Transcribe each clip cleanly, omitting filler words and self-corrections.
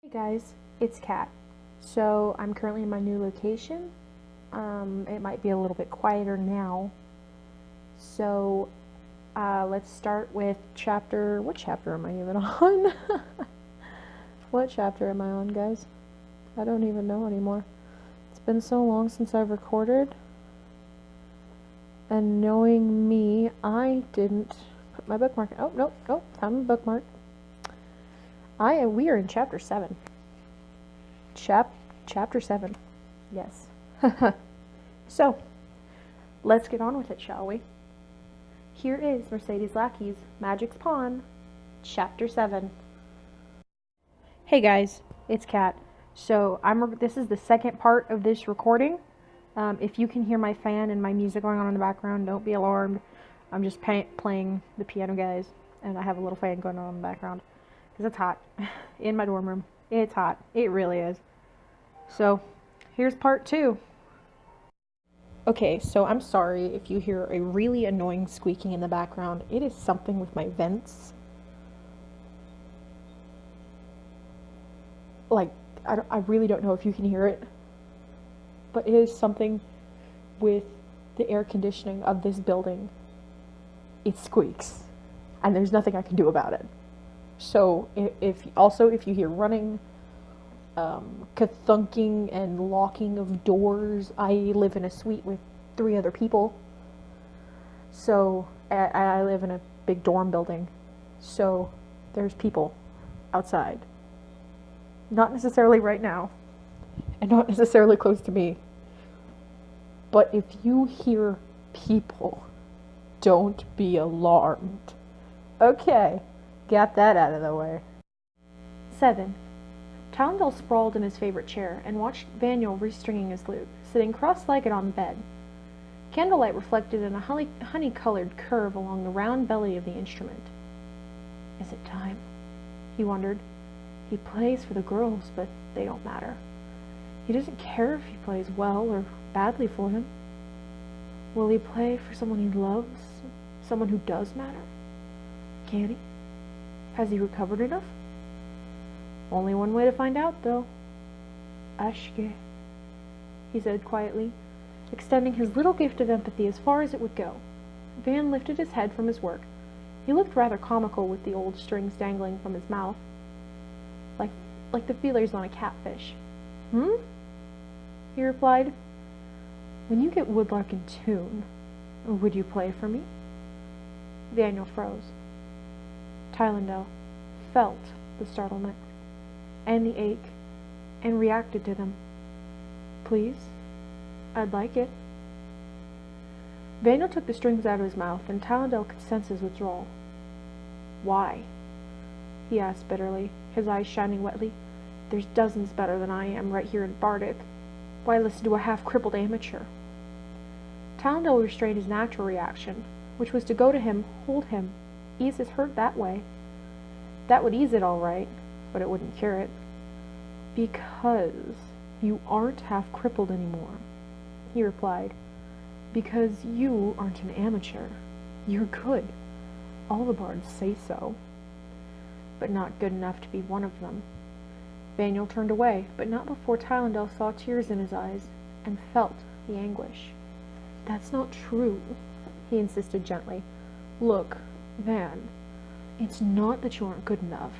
Hey guys, it's Kat. So I'm currently in my new location. It might be a little bit quieter now. So let's start with what chapter am I even on? What chapter am I on, guys? I don't even know anymore. It's been so long since I've recorded. And knowing me, I didn't put my bookmark. Oh, nope, found my bookmark. We are in chapter 7. Chapter 7. Yes. So, let's get on with it, shall we? Here is Mercedes Lackey's Magic's Pawn, Chapter 7. Hey guys, it's Kat. So, this is the second part of this recording. If you can hear my fan and my music going on in the background, don't be alarmed. I'm just playing the piano, guys, and I have a little fan going on in the background. Because it's hot. In my dorm room. It's hot. It really is. So, here's part 2. Okay, so I'm sorry if you hear a really annoying squeaking in the background. It is something with my vents. Like, I really don't know if you can hear it. But it is something with the air conditioning of this building. It squeaks. And there's nothing I can do about it. So, if you hear running, kathunking and locking of doors, I live in a suite with 3 other people. So, I live in a big dorm building. So, there's people outside. Not necessarily right now, and not necessarily close to me. But if you hear people, don't be alarmed. Okay. Got that out of the way. 7. Townsville sprawled in his favorite chair and watched Vaniel restringing his lute, sitting cross-legged on the bed. Candlelight reflected in a honey-colored curve along the round belly of the instrument. Is it time? He wondered. He plays for the girls, but they don't matter. He doesn't care if he plays well or badly for them. Will he play for someone he loves? Someone who does matter? Can he? Has he recovered enough? Only one way to find out, though. Ashke, he said quietly, extending his little gift of empathy as far as it would go. Van lifted his head from his work. He looked rather comical with the old strings dangling from his mouth, like the feelers on a catfish. He replied. When you get Woodlark in tune, would you play for me? Daniel froze. Tylendale felt the startlement and the ache and reacted to them. Please, I'd like it. Vaniel took the strings out of his mouth, and Tylendale could sense his withdrawal. Why? He asked bitterly, his eyes shining wetly. There's dozens better than I am right here in Bardic. Why listen to a half-crippled amateur? Tylendale restrained his natural reaction, which was to go to him, hold him, ease his hurt that way. That would ease it all right, but it wouldn't cure it. Because you aren't half-crippled anymore, he replied. Because you aren't an amateur. You're good. All the bards say so. But not good enough to be one of them. Vaniel turned away, but not before Tylendale saw tears in his eyes and felt the anguish. That's not true, he insisted gently. Look, Van, it's not that you aren't good enough.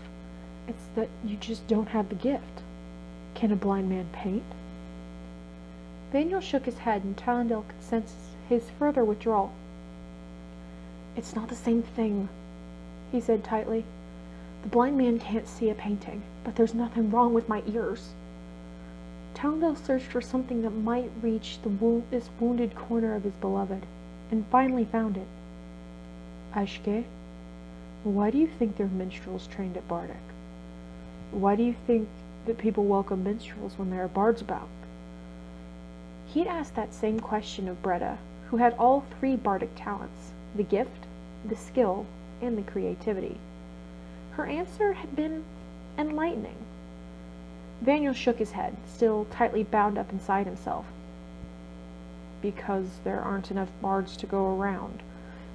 It's that you just don't have the gift. Can a blind man paint? Vaniel shook his head, and Tylendale could sense his further withdrawal. It's not the same thing, he said tightly. The blind man can't see a painting, but there's nothing wrong with my ears. Tylendale searched for something that might reach this wounded corner of his beloved, and finally found it. Ashke, why do you think there are minstrels trained at Bardic? Why do you think that people welcome minstrels when there are bards about? He'd asked that same question of Breda, who had all 3 bardic talents, the gift, the skill, and the creativity. Her answer had been enlightening. Vaniel shook his head, still tightly bound up inside himself. Because there aren't enough bards to go around,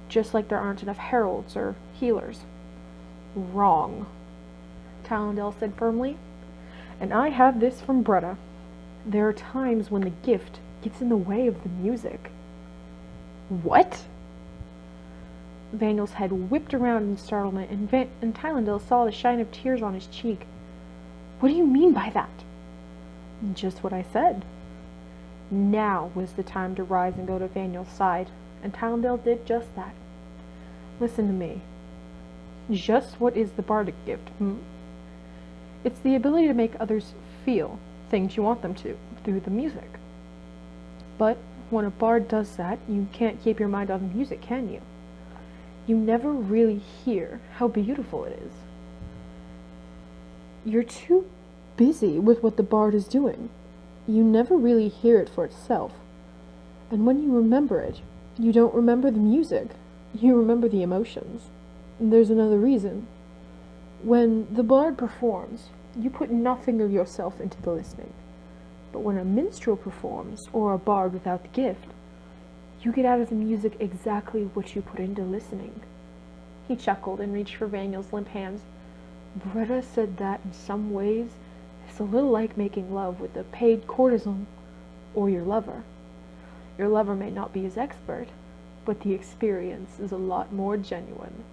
just like there aren't enough heralds or healers. Wrong, Tylendale said firmly. And I have this from Bretta. There are times when the gift gets in the way of the music. What? Vaniel's head whipped around in startlement, and Tylendale saw the shine of tears on his cheek. What do you mean by that? Just what I said. Now was the time to rise and go to Vaniel's side, and Tylendale did just that. Listen to me. Just what is the bardic gift, It's the ability to make others feel things you want them to, through the music. But when a bard does that, you can't keep your mind on the music, can you? You never really hear how beautiful it is. You're too busy with what the bard is doing. You never really hear it for itself. And when you remember it, you don't remember the music. You remember the emotions. And there's another reason. When the bard performs, you put nothing of yourself into the listening. But when a minstrel performs, or a bard without the gift, you get out of the music exactly what you put into listening. He chuckled and reached for Vaniel's limp hands. Bretta said that in some ways it's a little like making love with a paid courtesan or your lover. Your lover may not be as expert, but the experience is a lot more genuine.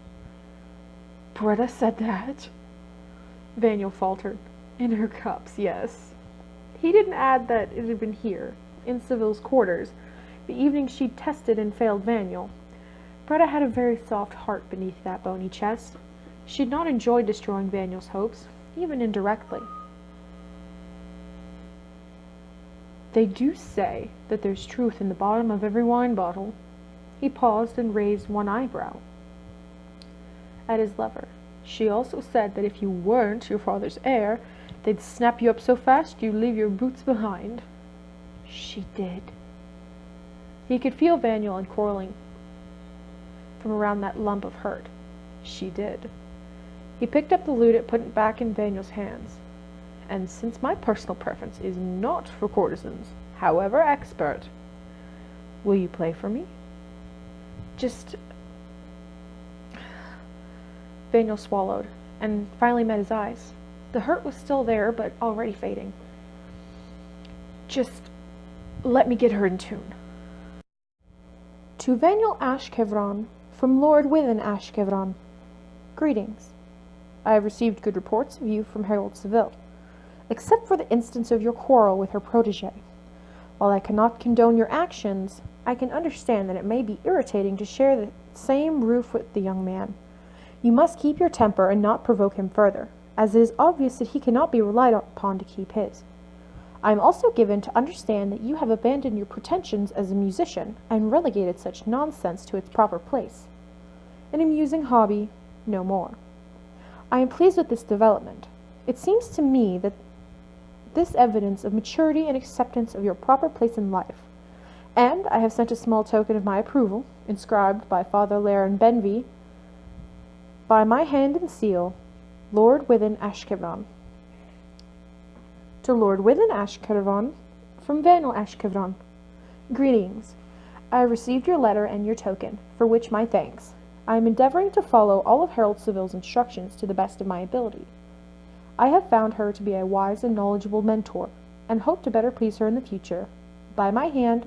Bretta said that? Vaniel faltered. In her cups, yes. He didn't add that it had been here, in Seville's quarters, the evening she'd tested and failed Vaniel. Bretta had a very soft heart beneath that bony chest. She'd not enjoyed destroying Vaniel's hopes, even indirectly. They do say that there's truth in the bottom of every wine bottle. He paused and raised one eyebrow at his lover. She also said that if you weren't your father's heir, they'd snap you up so fast you'd leave your boots behind. She did. He could feel Vaniel uncoiling from around that lump of hurt. She did. He picked up the lute and put it back in Vaniel's hands. And since my personal preference is not for courtesans, however expert, will you play for me? Just... Vaniel swallowed, and finally met his eyes. The hurt was still there, but already fading. Just let me get her in tune. To Vaniel Ashkevron, from Lord Within Ashkevron. Greetings. I have received good reports of you from Harold Seville, except for the instance of your quarrel with her protege. While I cannot condone your actions, I can understand that it may be irritating to share the same roof with the young man. You must keep your temper and not provoke him further, as it is obvious that he cannot be relied upon to keep his. I am also given to understand that you have abandoned your pretensions as a musician and relegated such nonsense to its proper place. An amusing hobby, no more. I am pleased with this development. It seems to me that this evidence of maturity and acceptance of your proper place in life, and I have sent a small token of my approval, inscribed by Father Laren Benvie, by my hand and seal, Lord Within Ashkevron. To Lord Within Ashkevron, from Vaniel Ashkevron. Greetings. I have received your letter and your token, for which my thanks. I am endeavoring to follow all of Harold Seville's instructions to the best of my ability. I have found her to be a wise and knowledgeable mentor, and hope to better please her in the future. By my hand,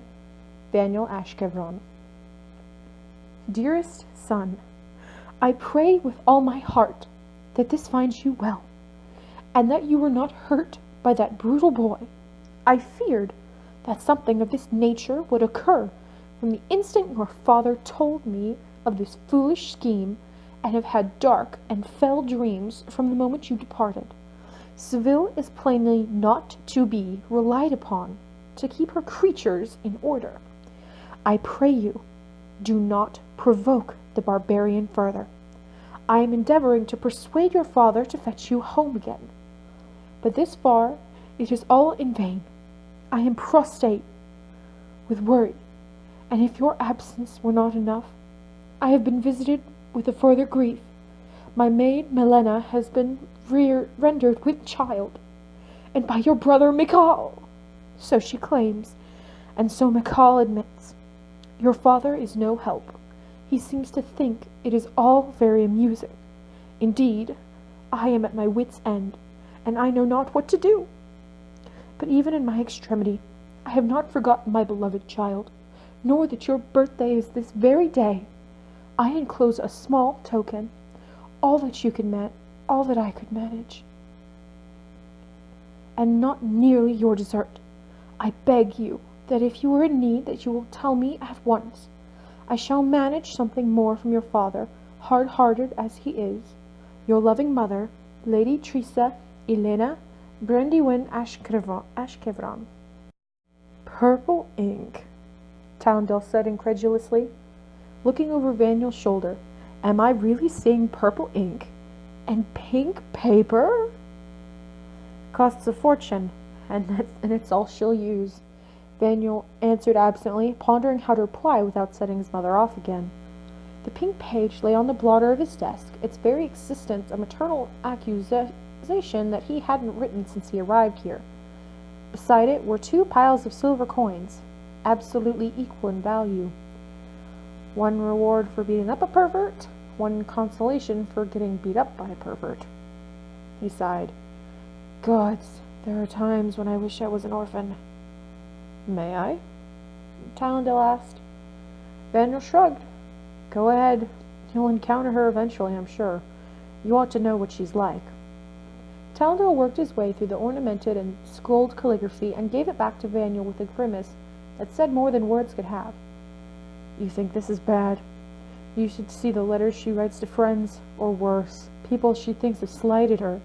Vaniel Ashkevron. Dearest son, I pray with all my heart that this finds you well, and that you were not hurt by that brutal boy. I feared that something of this nature would occur from the instant your father told me of this foolish scheme, and have had dark and fell dreams from the moment you departed. Seville is plainly not to be relied upon to keep her creatures in order. I pray you, do not provoke the barbarian further. I am endeavoring to persuade your father to fetch you home again. But this far, it is all in vain. I am prostrate with worry, and if your absence were not enough, I have been visited with a further grief. My maid, Melena, has been rendered with child, and by your brother Michal. So she claims, and so Michal admits. Your father is no help. He seems to think it is all very amusing. Indeed, I am at my wit's end, and I know not what to do. But even in my extremity, I have not forgotten my beloved child, nor that your birthday is this very day. I enclose a small token, all that I could manage, and not nearly your desert. I beg you that if you are in need, that you will tell me at once. I shall manage something more from your father, hard-hearted as he is. Your loving mother, Lady Teresa Elena Brandywin Ashkevron. Purple ink, Towndale said incredulously, looking over Vaniel's shoulder. Am I really seeing purple ink? And pink paper? Costs a fortune, and it's all she'll use, Vaniel answered absently, pondering how to reply without setting his mother off again. The pink page lay on the blotter of his desk, its very existence a maternal accusation that he hadn't written since he arrived here. Beside it were 2 piles of silver coins, absolutely equal in value. One reward for beating up a pervert, one consolation for getting beat up by a pervert. He sighed. Gods, there are times when I wish I was an orphan. May I? Towndale asked. Vaniel shrugged. Go ahead. You'll encounter her eventually, I'm sure. You ought to know what she's like. Towndale worked his way through the ornamented and scrolled calligraphy and gave it back to Vaniel with a grimace that said more than words could have. You think this is bad? You should see the letters she writes to friends, or worse, people she thinks have slighted her.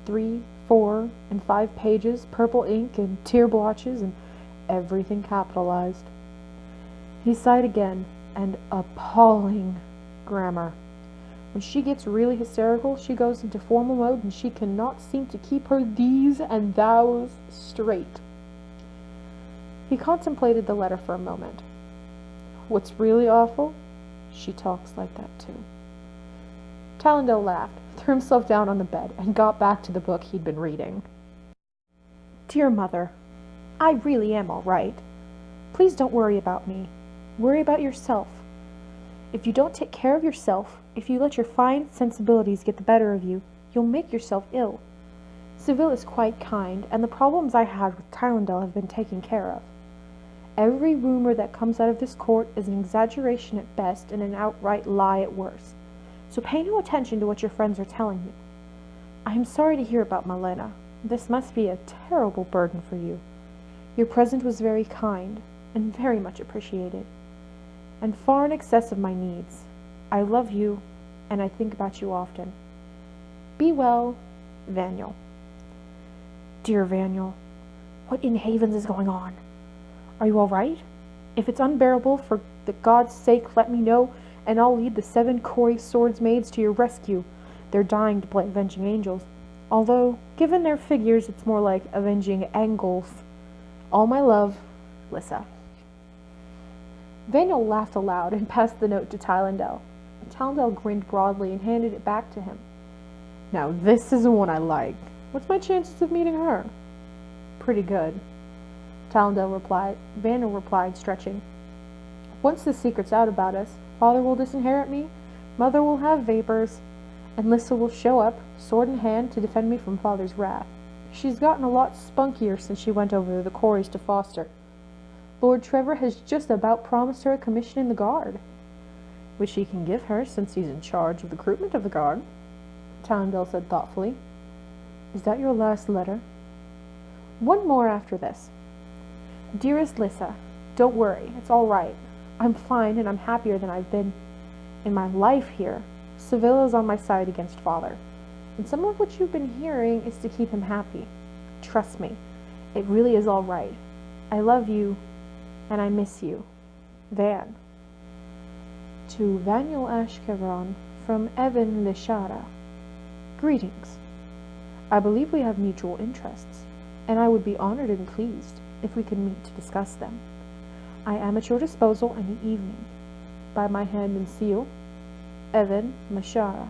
3, 4, and 5 pages, purple ink and tear blotches, and everything capitalized. He sighed again, and appalling grammar. When she gets really hysterical, she goes into formal mode, and she cannot seem to keep her these and thous straight. He contemplated the letter for a moment. What's really awful? She talks like that too. Towndale laughed, threw himself down on the bed, and got back to the book he'd been reading. Dear Mother, I really am all right. Please don't worry about me. Worry about yourself. If you don't take care of yourself, if you let your fine sensibilities get the better of you, you'll make yourself ill. Seville is quite kind, and the problems I had with Towndale have been taken care of. Every rumor that comes out of this court is an exaggeration at best and an outright lie at worst. So pay no attention to what your friends are telling you. I am sorry to hear about Malena. This must be a terrible burden for you. Your present was very kind, and very much appreciated, and far in excess of my needs. I love you, and I think about you often. Be well, Vaniel. Dear Vaniel, what in havens is going on? Are you all right? If it's unbearable, for the God's sake, let me know, and I'll lead the 7 Cory swordsmaids to your rescue. They're dying to play avenging angels, although, given their figures, it's more like avenging angles. All my love, Lissa. Vaniel laughed aloud and passed the note to Towndale. Towndale grinned broadly and handed it back to him. Now this is the one I like. What's my chances of meeting her? Pretty good. Vaniel replied, stretching. Once the secret's out about us, Father will disinherit me, Mother will have vapors, and Lissa will show up, sword in hand, to defend me from Father's wrath. She's gotten a lot spunkier since she went over to the Corys to foster. Lord Trevor has just about promised her a commission in the Guard, which he can give her since he's in charge of the recruitment of the Guard, Towndale said thoughtfully. Is that your last letter? One more after this. Dearest Lissa, don't worry, it's all right. I'm fine, and I'm happier than I've been in my life here. Seville is on my side against Father, and some of what you've been hearing is to keep him happy. Trust me, it really is all right. I love you, and I miss you. Van. To Vaniel Ashkevron from Evan Lishara. Greetings. I believe we have mutual interests, and I would be honored and pleased if we could meet to discuss them. I am at your disposal any evening. By my hand and seal, Evan Lishara.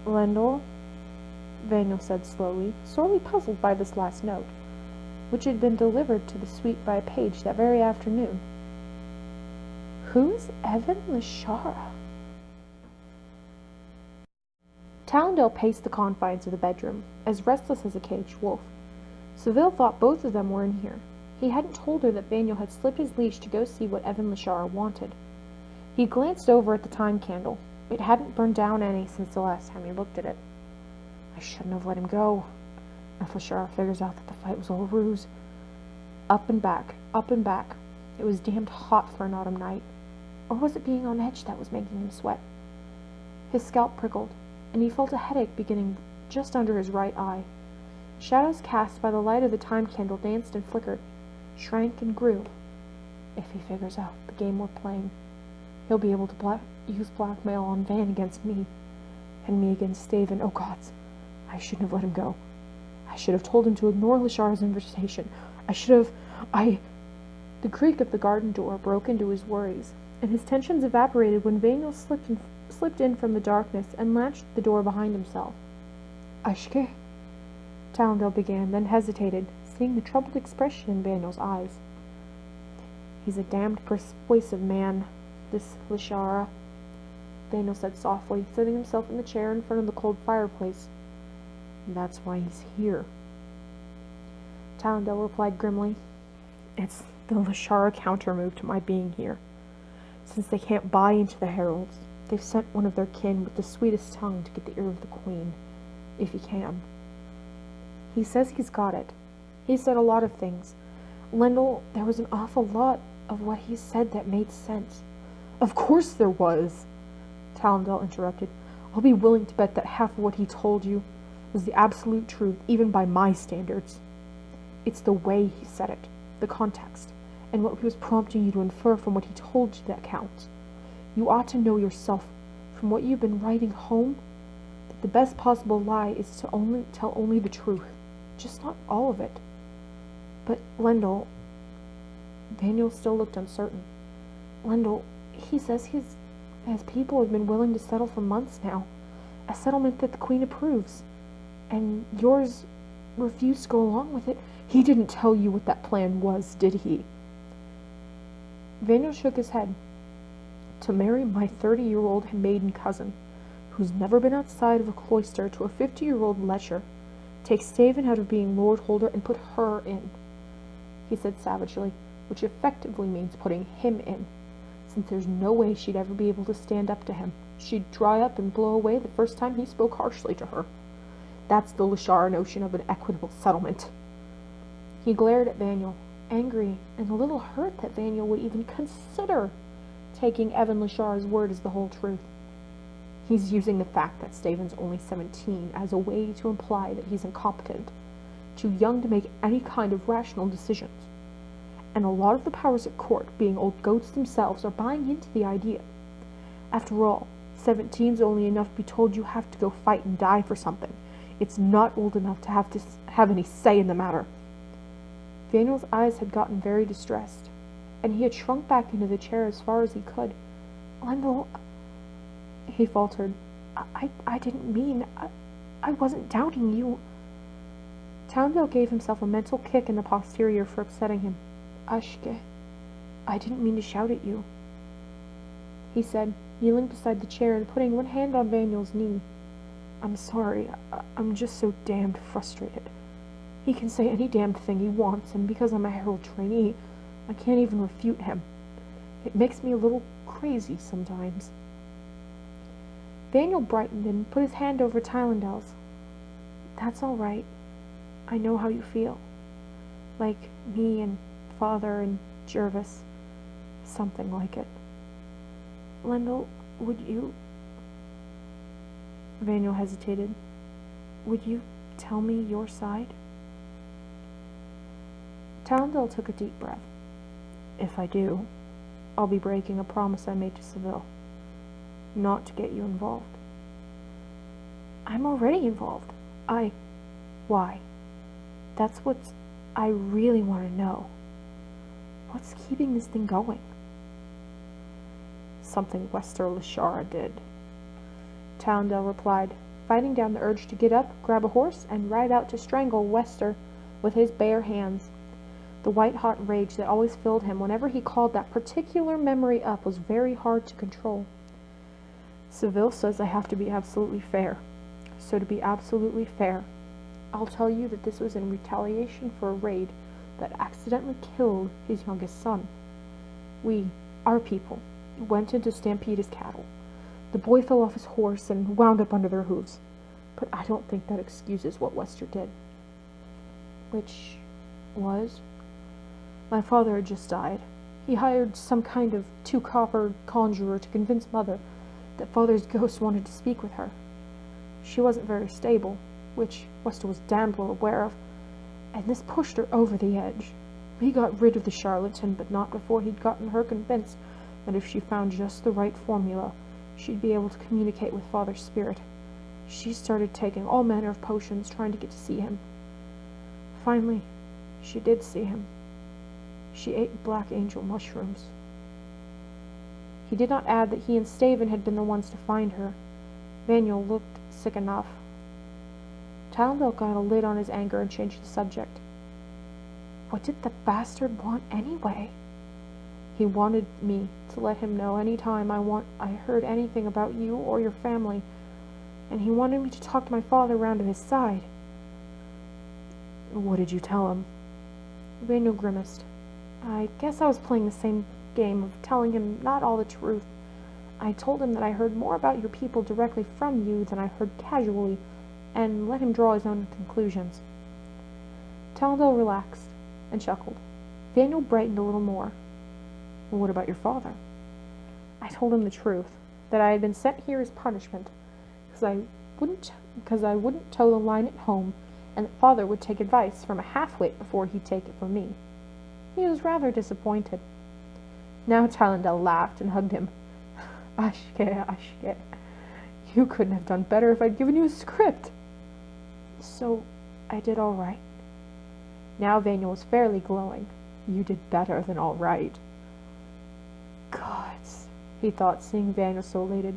Lendl, Vaniel said slowly, sorely puzzled by this last note, which had been delivered to the suite by a page that very afternoon. Who is Evan Lishara? Tallendale paced the confines of the bedroom, as restless as a caged wolf. Seville thought both of them were in here. He hadn't told her that Vaniel had slipped his leash to go see what Evan Lashara wanted. He glanced over at the time candle. It hadn't burned down any since the last time he looked at it. I shouldn't have let him go. If Lashara figures out that the fight was all a ruse. Up and back, up and back. It was damned hot for an autumn night. Or was it being on edge that was making him sweat? His scalp prickled, and he felt a headache beginning just under his right eye. Shadows cast by the light of the time candle danced and flickered, shrank and grew. If he figures out the game we're playing, he'll be able to use blackmail on Van against me, and me against Staven. Oh, gods, I shouldn't have let him go. I should have told him to ignore Lashara's invitation. The creak of the garden door broke into his worries, and his tensions evaporated when Vaniel slipped in from the darkness and latched the door behind himself. Ashke, Tallendale began, then hesitated, seeing the troubled expression in Vaniel's eyes. He's a damned persuasive man, this Lashara, Vaniel said softly, setting himself in the chair in front of the cold fireplace. That's why he's here. Tallendale replied grimly. It's the Lashara counter-move to my being here. Since they can't buy into the heralds, they've sent one of their kin with the sweetest tongue to get the ear of the queen, if he can. He says he's got it. He said a lot of things. Lendl, there was an awful lot of what he said that made sense. Of course there was, Tallendale interrupted. I'll be willing to bet that half of what he told you was the absolute truth, even by my standards. It's the way he said it, the context, and what he was prompting you to infer from what he told you that counts. You ought to know yourself, from what you've been writing home, that the best possible lie is to tell only the truth, just not all of it. But Lendl, Vaniel still looked uncertain. Lendl, he says his people have been willing to settle for months now, a settlement that the queen approves, and yours refused to go along with it. He didn't tell you what that plan was, did he? Vaniel shook his head. To marry my 30-year-old maiden cousin, who's never been outside of a cloister, to a 50-year-old lecher, take Staven out of being Lord Holder and put her in, he said savagely, which effectively means putting him in, since there's no way she'd ever be able to stand up to him. She'd dry up and blow away the first time he spoke harshly to her. That's the Lashara notion of an equitable settlement. He glared at Vaniel, angry and a little hurt that Vaniel would even consider taking Evan Lashara's word as the whole truth. He's using the fact that Staven's only 17 as a way to imply that he's incompetent, too young to make any kind of rational decisions. And a lot of the powers at court, being old goats themselves, are buying into the idea. After all, 17's only enough to be told you have to go fight and die for something. It's not old enough to have any say in the matter. Vaniel's eyes had gotten very distressed, and he had shrunk back into the chair as far as he could. Lendl, he faltered. I didn't mean... I wasn't doubting you. Tallendale gave himself a mental kick in the posterior for upsetting him. Ashke, I didn't mean to shout at you, he said, kneeling beside the chair and putting one hand on Vaniel's knee. I'm sorry. I'm just so damned frustrated. He can say any damned thing he wants, and because I'm a herald trainee, I can't even refute him. It makes me a little crazy sometimes. Vaniel brightened and put his hand over Tallendale's. That's all right. I know how you feel. Like me and Father and Jervis. Something like it. Lendl, would you... Vaniel hesitated. Would you tell me your side? Tallendale took a deep breath. If I do, I'll be breaking a promise I made to Seville. Not to get you involved. I'm already involved. Why? That's what I really want to know. What's keeping this thing going? Something Wester Lashara did, Tallendale replied, fighting down the urge to get up, grab a horse, and ride out to strangle Wester with his bare hands. The white-hot rage that always filled him whenever he called that particular memory up was very hard to control. Seville says I have to be absolutely fair. So to be absolutely fair, I'll tell you that this was in retaliation for a raid that accidentally killed his youngest son. Our people, went in to stampede his cattle. The boy fell off his horse and wound up under their hooves. But I don't think that excuses what Wester did. Which was? My father had just died. He hired some kind of two-copper conjurer to convince Mother that Father's ghost wanted to speak with her. She wasn't very stable, which Wester was damned well aware of, and this pushed her over the edge. He got rid of the charlatan, but not before he'd gotten her convinced that if she found just the right formula, she'd be able to communicate with Father's spirit. She started taking all manner of potions, trying to get to see him. Finally, she did see him. She ate black angel mushrooms. He did not add that he and Stephen had been the ones to find her. Vaniel looked sick enough. Talendale got a lid on his anger and changed the subject. What did the bastard want anyway? He wanted me to let him know any time I heard anything about you or your family, and he wanted me to talk my father round to his side. What did you tell him? Vaniel grimaced. I guess I was playing the same game of telling him not all the truth. I told him that I heard more about your people directly from you than I heard casually, and let him draw his own conclusions. Talendale relaxed and chuckled. Vaniel brightened a little more. Well, what about your father? I told him the truth, that I had been sent here as punishment, because I wouldn't toe the line at home, and that Father would take advice from a half-wit before he'd take it from me. He was rather disappointed. Now Talendale laughed and hugged him. Ashke. You couldn't have done better if I'd given you a script. So, I did all right. Now Vaniel was fairly glowing. You did better than all right. Gods, he thought, seeing Vaniel so elated.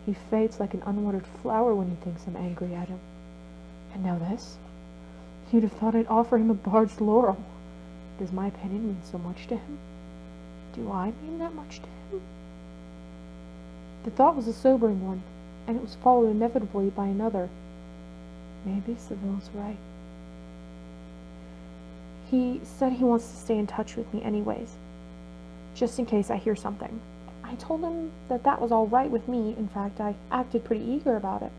He fades like an unwatered flower when he thinks I'm angry at him. And now this? You'd have thought I'd offer him a bard's laurel. Does my opinion mean so much to him? Do I mean that much to him? The thought was a sobering one, and it was followed inevitably by another. Maybe Seville's right. He said he wants to stay in touch with me anyways, just in case I hear something. I told him that was all right with me. In fact, I acted pretty eager about it.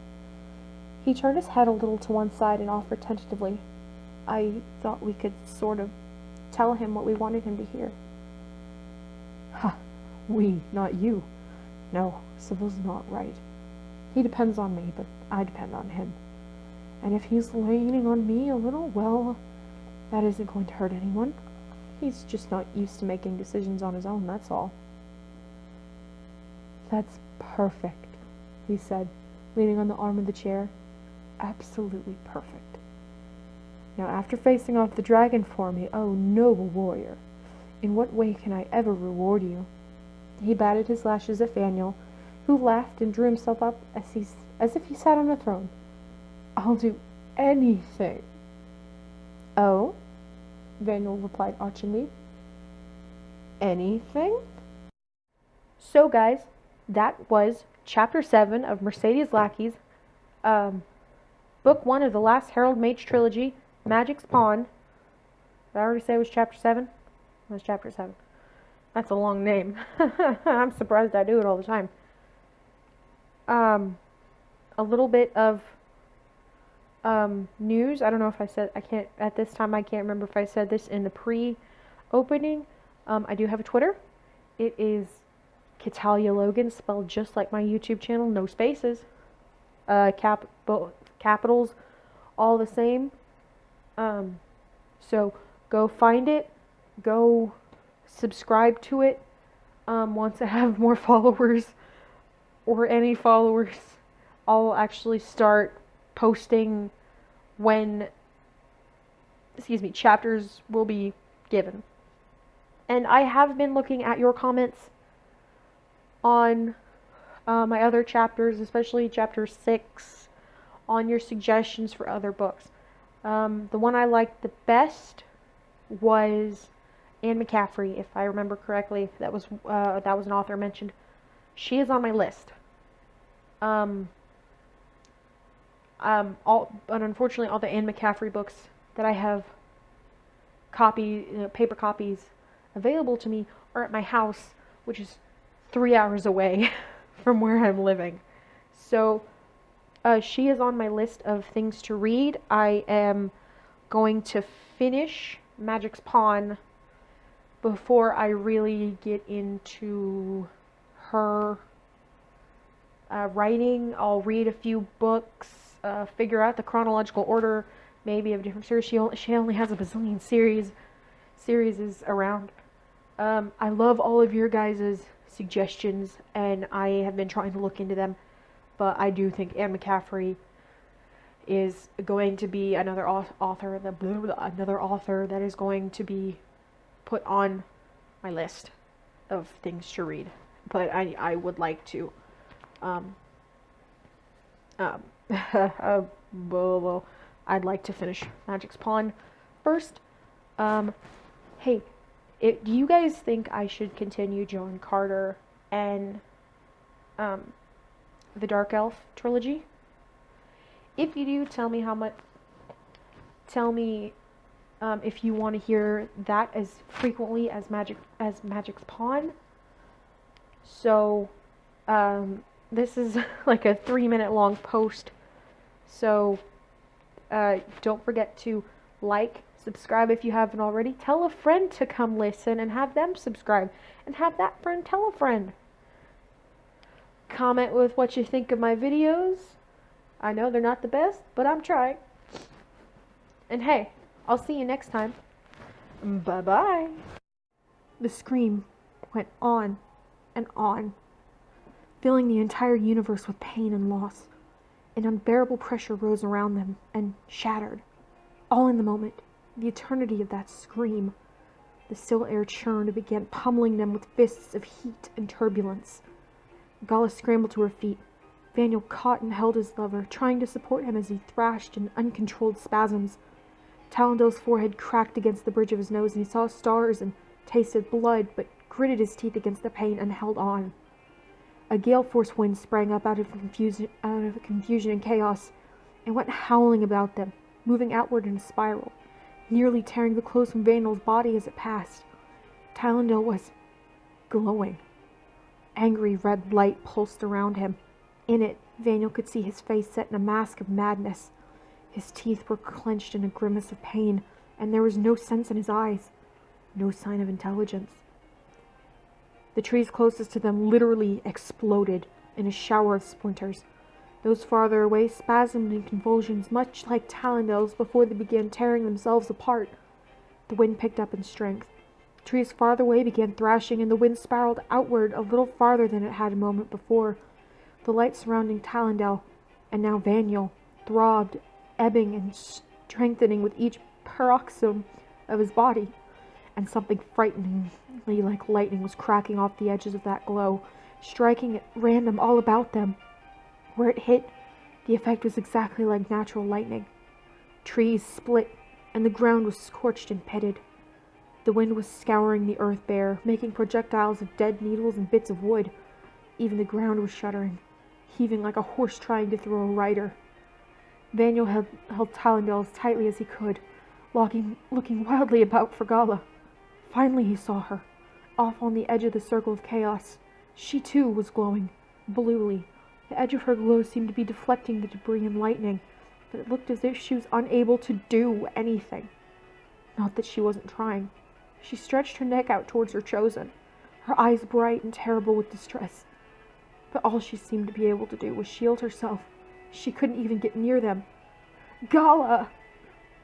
He turned his head a little to one side and offered tentatively. I thought we could sort of tell him what we wanted him to hear. Ha! We, not you. No, Seville's not right. He depends on me, but I depend on him. And if he's leaning on me a little, well, that isn't going to hurt anyone. He's just not used to making decisions on his own, that's all. That's perfect, he said, leaning on the arm of the chair. Absolutely perfect. Now, after facing off the dragon for me, oh, noble warrior, in what way can I ever reward you? He batted his lashes at Vaniel, who laughed and drew himself up as if he sat on a throne. I'll do anything. Oh? Vaniel replied archly. Anything? So, guys, that was Chapter 7 of Mercedes Lackey's Book 1 of the Last Herald Mage Trilogy, Magic's Pawn. Did I already say it was Chapter 7? It was Chapter 7. That's a long name. I'm surprised I do it all the time. A little bit of news. I don't know if I said, at this time I can't remember if I said this in the pre-opening. I do have a Twitter. It is Catalia Logan, spelled just like my YouTube channel, no spaces. Capitals, all the same. So go find it. Go subscribe to it. Once I have more followers, or any followers, I'll actually start posting when, chapters will be given. And I have been looking at your comments on my other chapters, especially chapter 6, on your suggestions for other books. The one I liked the best was Anne McCaffrey, if I remember correctly. That was an author mentioned. She is on my list. But unfortunately, all the Anne McCaffrey books that I have paper copies available to me are at my house, which is 3 hours away from where I'm living. So she is on my list of things to read. I am going to finish Magic's Pawn before I really get into her writing. I'll read a few books, figure out the chronological order, maybe of different series. She only has a bazillion series around. I love all of your guys' suggestions, and I have been trying to look into them. But I do think Anne McCaffrey is going to be another author that is going to be put on my list of things to read. But I would like to I'd like to finish Magic's Pawn first. Hey, do you guys think I should continue Joan Carter and the Dark Elf trilogy? If you do, tell me if you want to hear that as frequently as Magic's Pawn. So, this is like a 3-minute long post. So, don't forget to like, subscribe if you haven't already. Tell a friend to come listen and have them subscribe. And have that friend tell a friend. Comment with what you think of my videos. I know they're not the best, but I'm trying. And hey, I'll see you next time. Bye-bye. The scream went on and on, filling the entire universe with pain and loss. An unbearable pressure rose around them and shattered. All in the moment, the eternity of that scream. The still air churned and began pummeling them with fists of heat and turbulence. Gala scrambled to her feet. Vaniel caught and held his lover, trying to support him as he thrashed in uncontrolled spasms. Talendel's forehead cracked against the bridge of his nose, and he saw stars and tasted blood, but gritted his teeth against the pain and held on. A gale-force wind sprang up out of confusion and chaos, and went howling about them, moving outward in a spiral, nearly tearing the clothes from Vaniel's body as it passed. Talendel was glowing. Angry red light pulsed around him. In it, Vaniel could see his face set in a mask of madness. His teeth were clenched in a grimace of pain, and there was no sense in his eyes, no sign of intelligence. The trees closest to them literally exploded in a shower of splinters. Those farther away spasmed in convulsions, much like Talendel's, before they began tearing themselves apart. The wind picked up in strength. Trees farther away began thrashing, and the wind spiraled outward a little farther than it had a moment before. The light surrounding Talendel, and now Vaniel, throbbed, ebbing and strengthening with each paroxysm of his body, and something frighteningly like lightning was cracking off the edges of that glow, striking at random all about them. Where it hit, the effect was exactly like natural lightning. Trees split, and the ground was scorched and pitted. The wind was scouring the earth bare, making projectiles of dead needles and bits of wood. Even the ground was shuddering, heaving like a horse trying to throw a rider. Vaniel held Talendel as tightly as he could, looking wildly about for Gala. Finally he saw her, off on the edge of the circle of chaos. She too was glowing, bluely. The edge of her glow seemed to be deflecting the debris and lightning, but it looked as if she was unable to do anything. Not that she wasn't trying. She stretched her neck out towards her chosen, her eyes bright and terrible with distress. But all she seemed to be able to do was shield herself. She couldn't even get near them. "Gala!"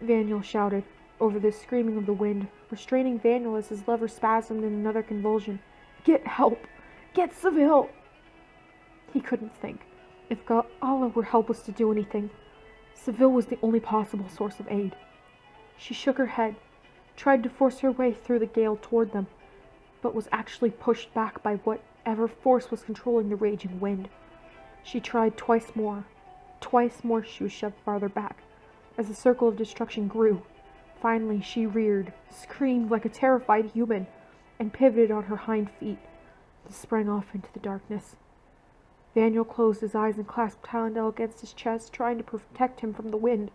Vaniel shouted, over the screaming of the wind, restraining Vaniel as his lover spasmed in another convulsion. "Get help! Get Seville!" He couldn't think. If Gala were helpless to do anything, Seville was the only possible source of aid. She shook her head, tried to force her way through the gale toward them, but was actually pushed back by whatever force was controlling the raging wind. She tried twice more. Twice more she was shoved farther back, as the circle of destruction grew. Finally she reared, screamed like a terrified human, and pivoted on her hind feet, and sprang off into the darkness. Daniel closed his eyes and clasped Tallendale against his chest, trying to protect him from the wind,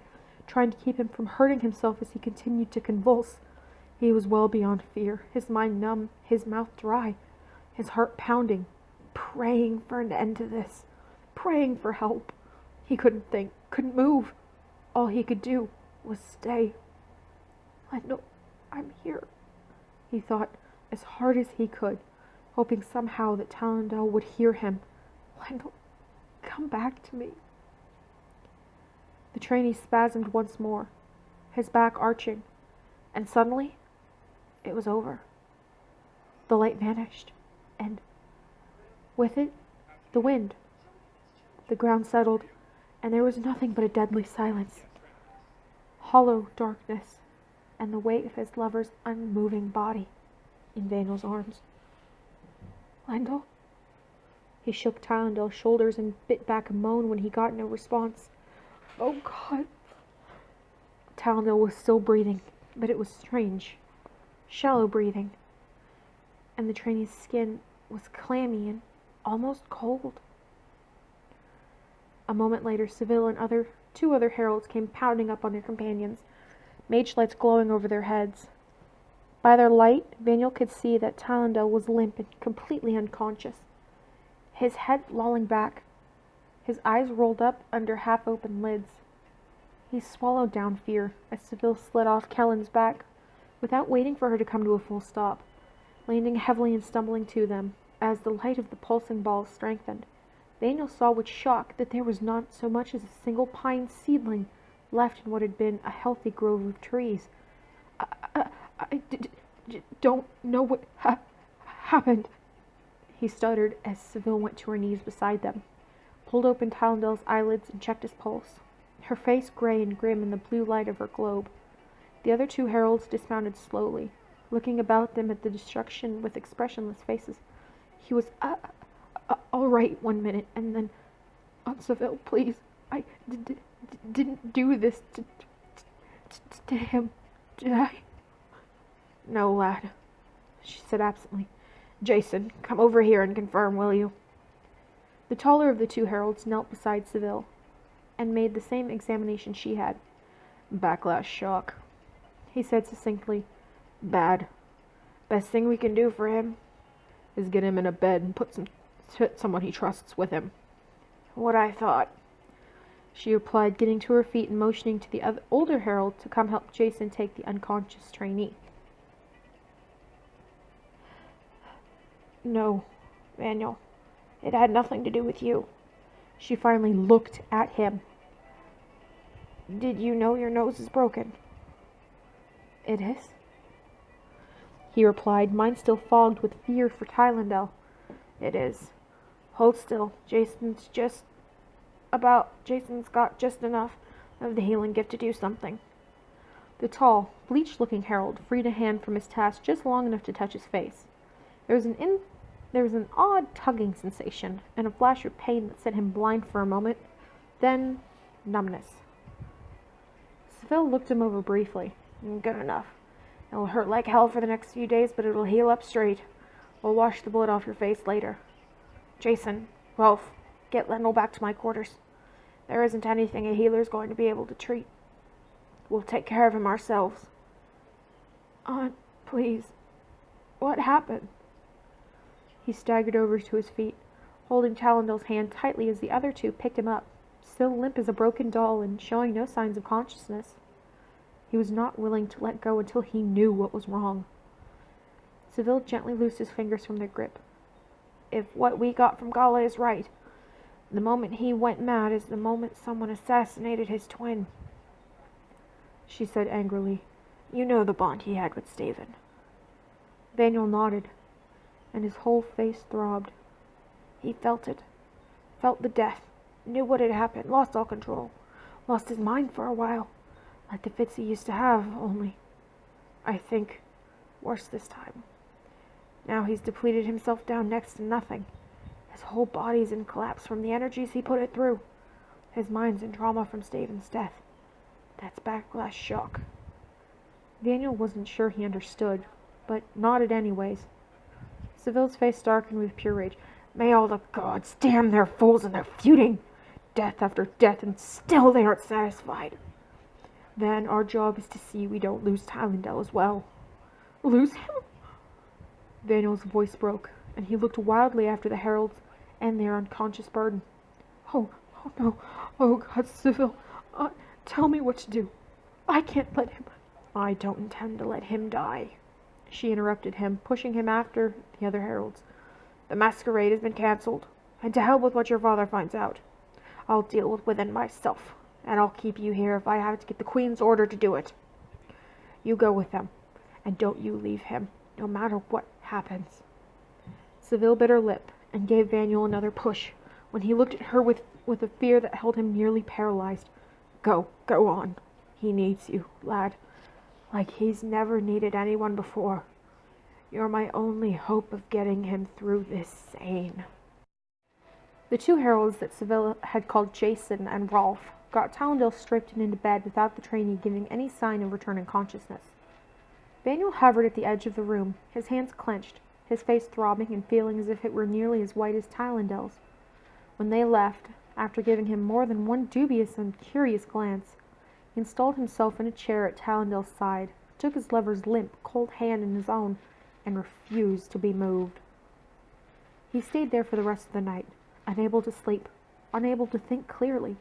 trying to keep him from hurting himself as he continued to convulse. He was well beyond fear, his mind numb, his mouth dry, his heart pounding, praying for an end to this, praying for help. He couldn't think, couldn't move. All he could do was stay. I know I'm here, he thought, as hard as he could, hoping somehow that Tallendale would hear him. Wendell, come back to me. The trainee spasmed once more, his back arching, and suddenly it was over. The light vanished, and with it, the wind. The ground settled, and there was nothing but a deadly silence, hollow darkness, and the weight of his lover's unmoving body in Daniel's arms. Wendell? He shook Tallendale's shoulders and bit back a moan when he got no response. Oh, God. Tallendale was still breathing, but it was strange, shallow breathing, and the trainee's skin was clammy and almost cold. A moment later, Seville and two other heralds came pounding up on their companions, mage lights glowing over their heads. By their light, Daniel could see that Tallendale was limp and completely unconscious, his head lolling back, his eyes rolled up under half-open lids. He swallowed down fear as Seville slid off Kellen's back, without waiting for her to come to a full stop, landing heavily and stumbling to them. As the light of the pulsing balls strengthened, Daniel saw with shock that there was not so much as a single pine seedling left in what had been a healthy grove of trees. I don't know what happened, he stuttered as Seville went to her knees beside them, pulled open Tallendale's eyelids and checked his pulse, her face gray and grim in the blue light of her globe. The other two heralds dismounted slowly, looking about them at the destruction with expressionless faces. He was all right 1 minute, and then, Aunt Seville, please, I didn't do this to him, did I? No, lad, she said absently. Jason, come over here and confirm, will you? The taller of the two heralds knelt beside Seville, and made the same examination she had. Backlash shock, he said succinctly. Bad. Best thing we can do for him is get him in a bed and put someone he trusts with him. What I thought, she replied, getting to her feet and motioning to the older herald to come help Jason take the unconscious trainee. No, Daniel, it had nothing to do with you. She finally looked at him. Did you know your nose is broken? It is, he replied, mind still fogged with fear for Tallendale. It is. Hold still. Jason's got just enough of the healing gift to do something. The tall, bleached-looking herald freed a hand from his task just long enough to touch his face. There was an odd tugging sensation, and a flash of pain that set him blind for a moment. Then, numbness. Seville looked him over briefly. Good enough. It'll hurt like hell for the next few days, but it'll heal up straight. We'll wash the blood off your face later. Jason, Rolf, get Lendl back to my quarters. There isn't anything a healer's going to be able to treat. We'll take care of him ourselves. Aunt, please. What happened? He staggered over to his feet, holding Tallendale's hand tightly as the other two picked him up, still limp as a broken doll and showing no signs of consciousness. He was not willing to let go until he knew what was wrong. Seville gently loosed his fingers from their grip. If what we got from Gala is right, the moment he went mad is the moment someone assassinated his twin, she said angrily. You know the bond he had with Staven. Daniel nodded, and his whole face throbbed. He felt it, felt the death, knew what had happened, lost all control, lost his mind for a while, like the fits he used to have, only, I think, worse this time. Now he's depleted himself down next to nothing. His whole body's in collapse from the energies he put it through. His mind's in trauma from Staven's death. That's backlash shock. Daniel wasn't sure he understood, but nodded anyways. Seville's face darkened with pure rage. May all the gods damn their fools and their feuding! Death after death, and still they aren't satisfied. Then our job is to see we don't lose Tylendale as well. Lose him? Daniel's voice broke, and he looked wildly after the heralds and their unconscious burden. Oh no. Oh, God, Seville. Tell me what to do. I can't let him. I don't intend to let him die, she interrupted him, pushing him after the other heralds. The masquerade has been cancelled, and to hell with what your father finds out. I'll deal with it myself, and I'll keep you here if I have to get the Queen's order to do it. You go with them, and don't you leave him, no matter what happens. Seville bit her lip and gave Vaniel another push when he looked at her with a fear that held him nearly paralyzed. Go on. He needs you, lad, like he's never needed anyone before. You're my only hope of getting him through this sane. The two heralds that Seville had called Jason and Rolf got Tylendale stripped and into bed without the trainee giving any sign of returning consciousness. Vaniel hovered at the edge of the room, his hands clenched, his face throbbing and feeling as if it were nearly as white as Tylendale's. When they left, after giving him more than one dubious and curious glance, he installed himself in a chair at Tylendale's side, took his lover's limp, cold hand in his own, and refused to be moved. He stayed there for the rest of the night, unable to sleep, unable to think clearly.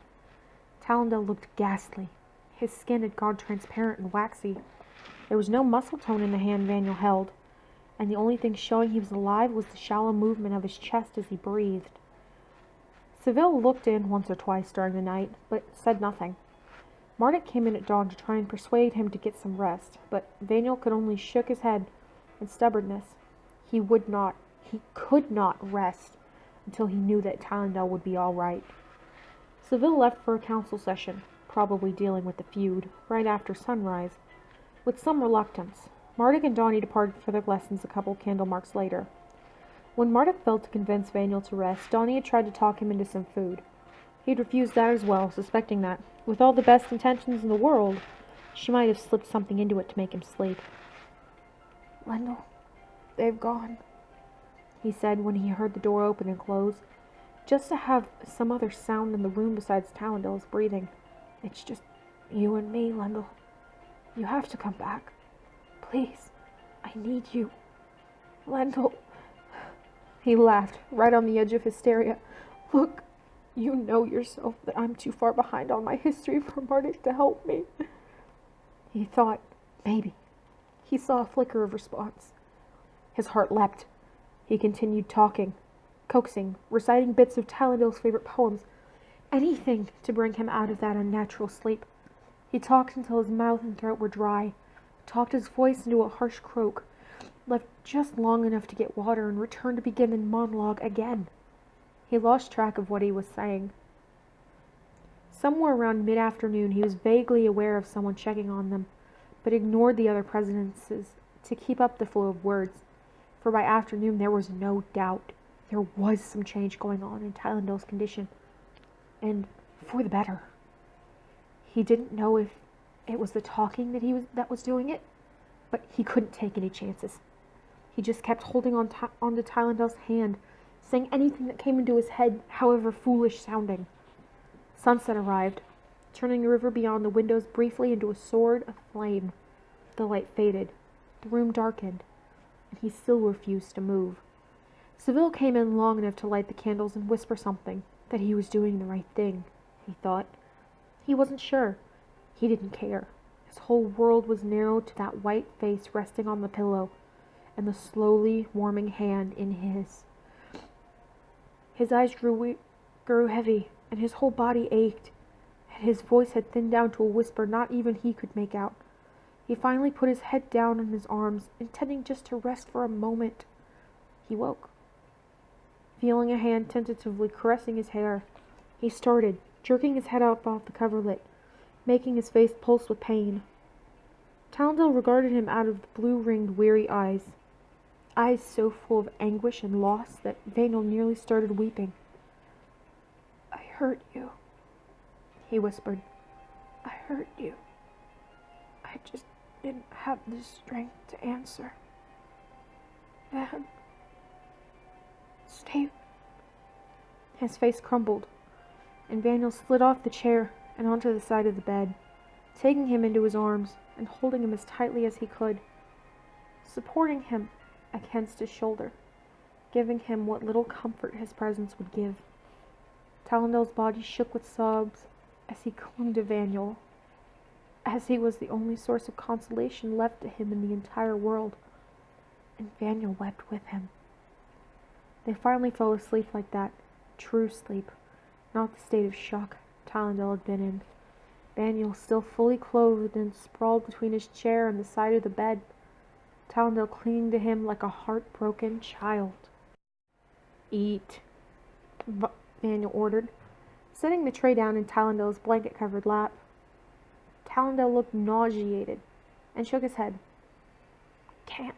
Tylendale looked ghastly. His skin had gone transparent and waxy. There was no muscle tone in the hand Vaniel held, and the only thing showing he was alive was the shallow movement of his chest as he breathed. Seville looked in once or twice during the night, but said nothing. Marduk came in at dawn to try and persuade him to get some rest, but Vaniel could only shook his head in stubbornness. He could not rest until he knew that Tylendale would be all right. Seville left for a council session, probably dealing with the feud, right after sunrise. With some reluctance, Marduk and Donnie departed for their lessons a couple candle marks later. When Marduk failed to convince Vaniel to rest, Donnie had tried to talk him into some food. He had refused that as well, suspecting that, with all the best intentions in the world, she might have slipped something into it to make him sleep. "Lendl, they've gone," he said when he heard the door open and close, just to have some other sound in the room besides Tylendale's breathing. "It's just you and me, Lendl. You have to come back. Please, I need you. Lendl." He laughed, right on the edge of hysteria. "Look, you know yourself that I'm too far behind on my history for Marduk to help me." He thought, maybe. He saw a flicker of response. His heart leapt. He continued talking, coaxing, reciting bits of Tylendale's favorite poems, anything to bring him out of that unnatural sleep. He talked until his mouth and throat were dry, talked his voice into a harsh croak, left just long enough to get water and returned to begin the monologue again. He lost track of what he was saying. Somewhere around mid-afternoon he was vaguely aware of someone checking on them, but ignored the other presences to keep up the flow of words, for by afternoon there was no doubt there was some change going on in Tylendale's condition, and for the better. He didn't know if it was the talking that was doing it, but he couldn't take any chances. He just kept holding on to Tylendale's hand, saying anything that came into his head, however foolish sounding. Sunset arrived, turning the river beyond the windows briefly into a sword of flame. The light faded, the room darkened, and he still refused to move. Seville came in long enough to light the candles and whisper something, that he was doing the right thing, he thought. He wasn't sure. He didn't care. His whole world was narrowed to that white face resting on the pillow, and the slowly warming hand in his. His eyes grew heavy, and his whole body ached, and his voice had thinned down to a whisper not even he could make out. He finally put his head down in his arms, intending just to rest for a moment. He woke. Feeling a hand tentatively caressing his hair, he started, jerking his head up off the coverlet, making his face pulse with pain. Tylendale regarded him out of the blue-ringed, weary eyes so full of anguish and loss that Vaniel nearly started weeping. "I hurt you," he whispered. "I hurt you. I just didn't have the strength to answer. Dad, stay His face crumbled, and Daniel slid off the chair and onto the side of the bed, taking him into his arms and holding him as tightly as he could, supporting him against his shoulder, giving him what little comfort his presence would give. Talendale's body shook with sobs as he clung to Daniel, as he was the only source of consolation left to him in the entire world, and Daniel wept with him. They finally fell asleep like that, true sleep, not the state of shock Talendale had been in. Daniel still fully clothed and sprawled between his chair and the side of the bed, Talendale clinging to him like a heartbroken child. "Eat," Daniel ordered, setting the tray down in Talendale's blanket-covered lap. Talendale looked nauseated and shook his head. "Can't,"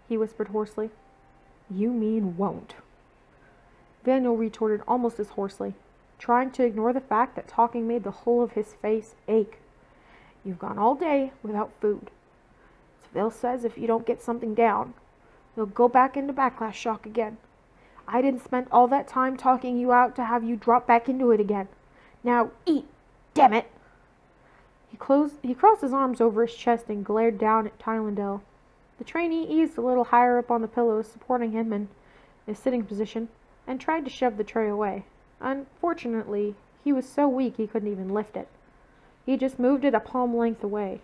he whispered hoarsely. "You mean won't?" Daniel retorted almost as hoarsely, trying to ignore the fact that talking made the whole of his face ache. "You've gone all day without food. Phil says if you don't get something down, you'll go back into backlash shock again. I didn't spend all that time talking you out to have you drop back into it again. Now eat, damn it!" He crossed his arms over his chest and glared down at Talendale. The trainee eased a little higher up on the pillows, supporting him in his sitting position, and tried to shove the tray away. Unfortunately, he was so weak he couldn't even lift it. He just moved it a palm length away.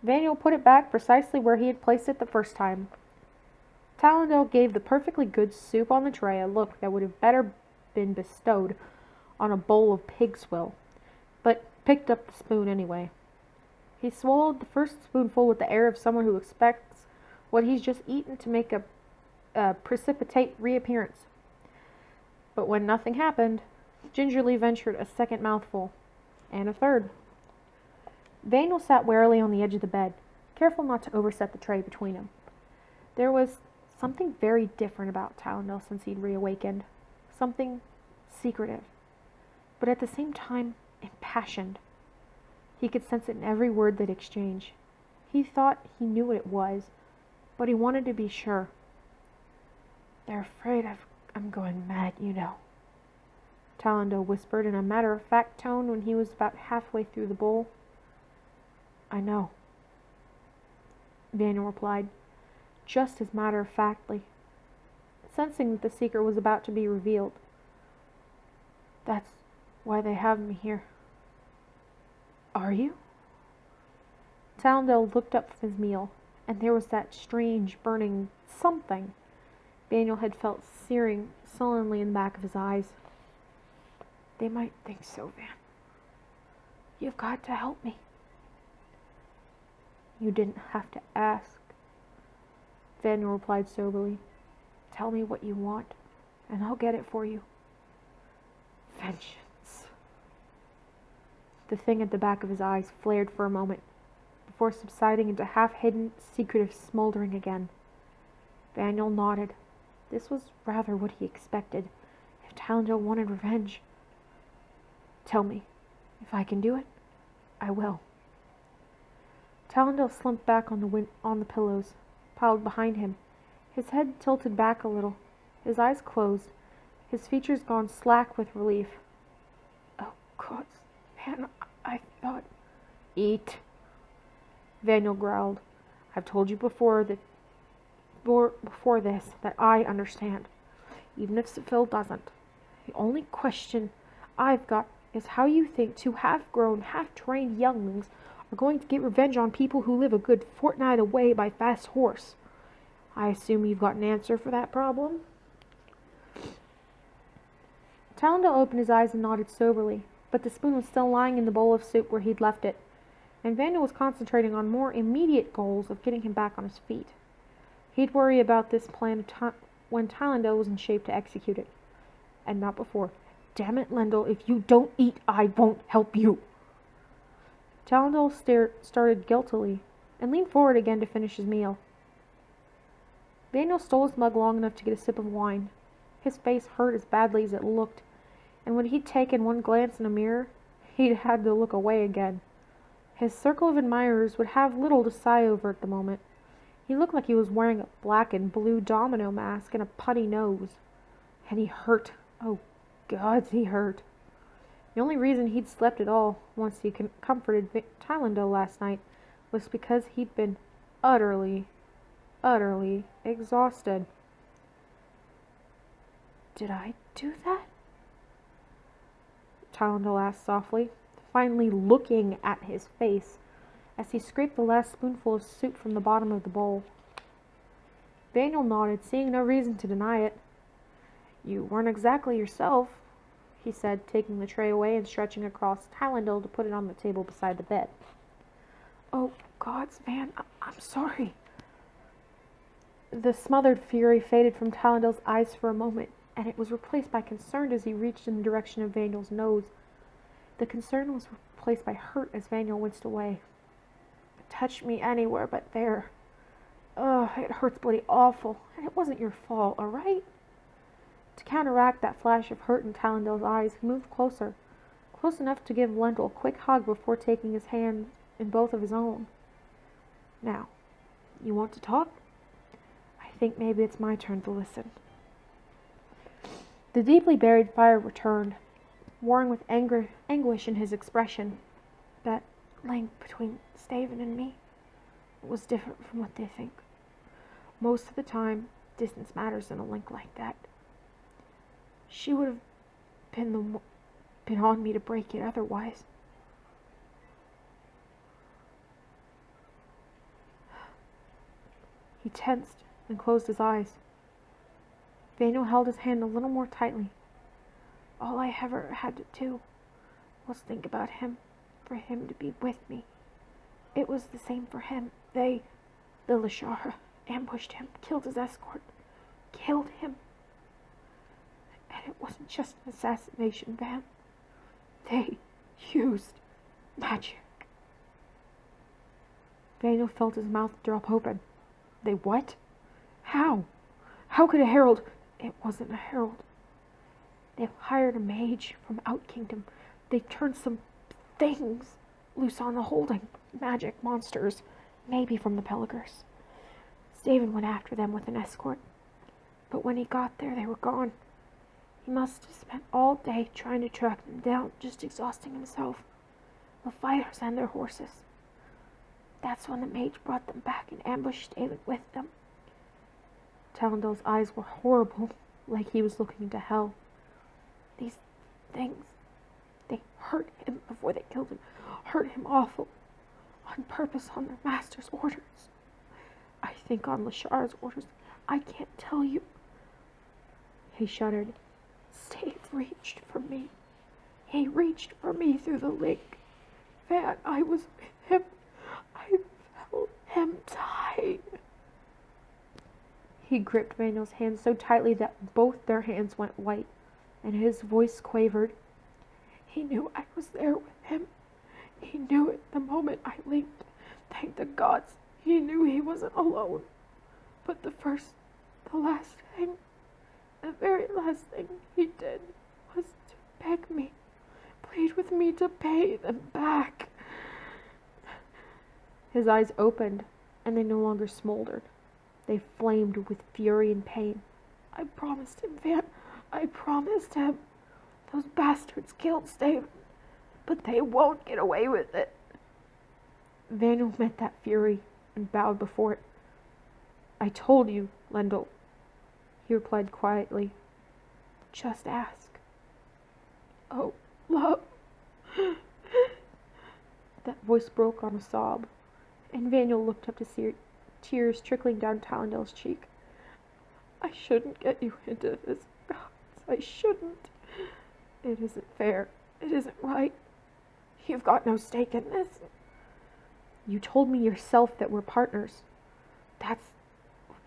Daniel put it back precisely where he had placed it the first time. Talendale gave the perfectly good soup on the tray a look that would have better been bestowed on a bowl of pig swill, but picked up the spoon anyway. He swallowed the first spoonful with the air of someone who expects what he's just eaten to make a precipitate reappearance. But when nothing happened, gingerly ventured a second mouthful, and a third. Daniel sat warily on the edge of the bed, careful not to overset the tray between them. There was something very different about Talendale since he'd reawakened. Something secretive, but at the same time impassioned. He could sense it in every word they'd exchange. He thought he knew what it was, but he wanted to be sure. "They're afraid I'm going mad, you know," Talendale whispered in a matter-of-fact tone when he was about halfway through the bowl. "I know," Daniel replied, just as matter-of-factly, sensing that the secret was about to be revealed. "That's why they have me here." "Are you?" Talendale looked up from his meal, and there was that strange, burning something Daniel had felt searing sullenly in the back of his eyes. "They might think so, Van. You've got to help me." "You didn't have to ask," Daniel replied soberly. "Tell me what you want, and I'll get it for you." "Vengeance." The thing at the back of his eyes flared for a moment, before subsiding into half-hidden, secretive smoldering again. Daniel nodded. This was rather what he expected, if Talendale wanted revenge. "Tell me. If I can do it, I will." Talendale slumped back on the pillows, piled behind him, his head tilted back a little, his eyes closed, his features gone slack with relief. "Oh, God, man, I thought—" "Eat," Daniel growled. "I've told you before this that I understand, even if Phil doesn't. The only question I've got is how you think two half-grown, half-trained younglings are going to get revenge on people who live a good fortnight away by fast horse. I assume you've got an answer for that problem?" Talendale opened his eyes and nodded soberly, but the spoon was still lying in the bowl of soup where he'd left it, and Daniel was concentrating on more immediate goals of getting him back on his feet. He'd worry about this plan when Talendale was in shape to execute it, and not before. "Damn it, Lendl, if you don't eat, I won't help you." Talendale started guiltily, and leaned forward again to finish his meal. Daniel stole his mug long enough to get a sip of wine. His face hurt as badly as it looked, and when he'd taken one glance in a mirror, he'd had to look away again. His circle of admirers would have little to sigh over at the moment. He looked like he was wearing a black and blue domino mask and a putty nose. And he hurt. Oh, gods, he hurt. The only reason he'd slept at all once he comforted Tylendale last night was because he'd been utterly, utterly exhausted. Did I do that? Tylendale asked softly, finally looking at his face as he scraped the last spoonful of soup from the bottom of the bowl. Vaniel nodded, seeing no reason to deny it. You weren't exactly yourself, he said, taking the tray away and stretching across Tylendale to put it on the table beside the bed. Oh, gods, Van, I'm sorry. The smothered fury faded from Tylendale's eyes for a moment, and it was replaced by concern as he reached in the direction of Vaniel's nose. The concern was replaced by hurt as Vaniel winced away. It touched me anywhere but there. Ugh, it hurts bloody awful, and it wasn't your fault, all right? To counteract that flash of hurt in Tylendale's eyes, he moved closer, close enough to give Lendl a quick hug before taking his hand in both of his own. Now, you want to talk? I think maybe it's my turn to listen. The deeply buried fire returned, warring with anguish in his expression. That link between Staven and me was different from what they think. Most of the time, distance matters in a link like that. She would have been on me to break it otherwise. He tensed and closed his eyes. Vaniel held his hand a little more tightly. All I ever had to do was think about him, for him to be with me. It was the same for him. The Lashara, ambushed him, killed his escort, killed him. And it wasn't just an assassination, Van. They used magic. Vaniel felt his mouth drop open. They what? How? How could a herald... It wasn't a herald. They've hired a mage from Out Kingdom. They turned some things loose on the holding. Magic monsters. Maybe from the Peligers. Staven went after them with an escort. But when he got there, they were gone. He must have spent all day trying to track them down, just exhausting himself. The fighters and their horses. That's when the mage brought them back and ambushed Staven with them. Tylendale's eyes were horrible, like he was looking into hell. These things, they hurt him before they killed him. Hurt him awful. On purpose, on their master's orders. I think on Lashara's orders. I can't tell you. He shuddered. Stave reached for me. He reached for me through the lake. Van, I was with him. I felt him tight. He gripped Vaniel's hand so tightly that both their hands went white, and his voice quavered. He knew I was there with him. He knew it the moment I linked. Thank the gods, he knew he wasn't alone. But the very last thing he did was to beg me, plead with me to pay them back. His eyes opened, and they no longer smoldered. They flamed with fury and pain. I promised him, Van. I promised him. Those bastards killed Staven, but they won't get away with it. Vaniel met that fury and bowed before it. I told you, Lendl, he replied quietly. Just ask. Oh, love. That voice broke on a sob, and Vaniel looked up to see tears trickling down Tylendale's cheek. I shouldn't get you into this, gods. I shouldn't. It isn't fair. It isn't right. You've got no stake in this. You told me yourself that we're partners. That's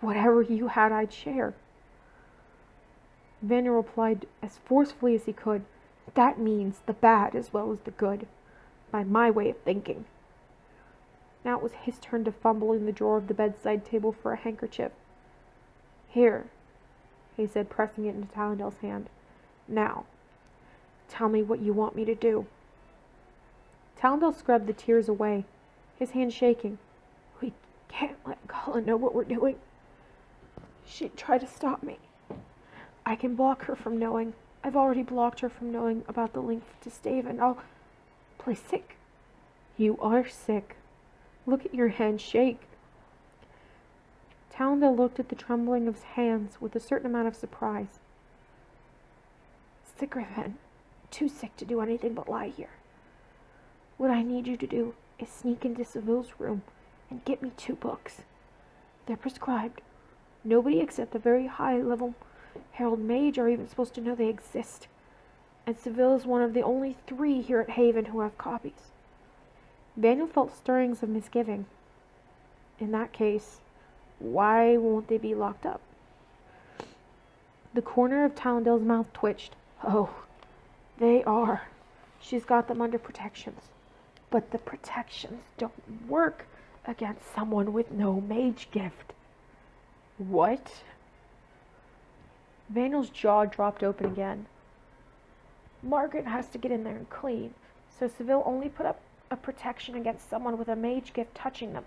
whatever you had, I'd share. Vaniel replied as forcefully as he could. That means the bad as well as the good, by my way of thinking. Now it was his turn to fumble in the drawer of the bedside table for a handkerchief. Here, he said, pressing it into Tylendale's hand. Now, tell me what you want me to do. Tylendale scrubbed the tears away, his hand shaking. We can't let Colin know what we're doing. She'd try to stop me. I can block her from knowing. I've already blocked her from knowing about the link to Staven. I'll play sick. You are sick. Look at your hand shake. Talendale looked at the trembling of his hands with a certain amount of surprise. Sicker then. Too sick to do anything but lie here. What I need you to do is sneak into Seville's room and get me 2 books. They're prescribed. Nobody except the very high-level Herald Mage are even supposed to know they exist. And Seville is one of the only 3 here at Haven who have copies. Vaniel felt stirrings of misgiving. In that case, why won't they be locked up? The corner of Talendale's mouth twitched. Oh, they are. She's got them under protections. But the protections don't work against someone with no mage gift. What? Vaniel's jaw dropped open again. Margaret has to get in there and clean, so Seville only put up a protection against someone with a mage gift touching them.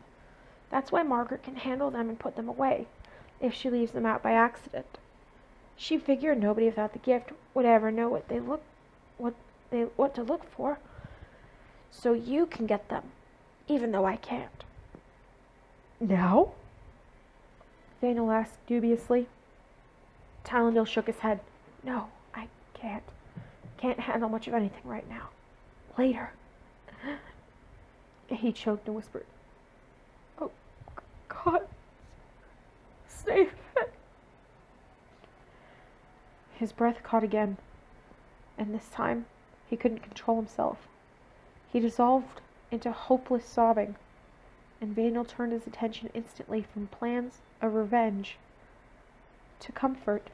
That's why Margaret can handle them and put them away, if she leaves them out by accident. She figured nobody without the gift would ever know what to look for, so you can get them, even though I can't. Now? Vaniel asked dubiously. Talendale shook his head. No, I can't. Can't handle much of anything right now. Later. He choked and whispered, Oh, God. Save it. His breath caught again, and this time he couldn't control himself. He dissolved into hopeless sobbing, and Vaniel turned his attention instantly from plans of revenge to comfort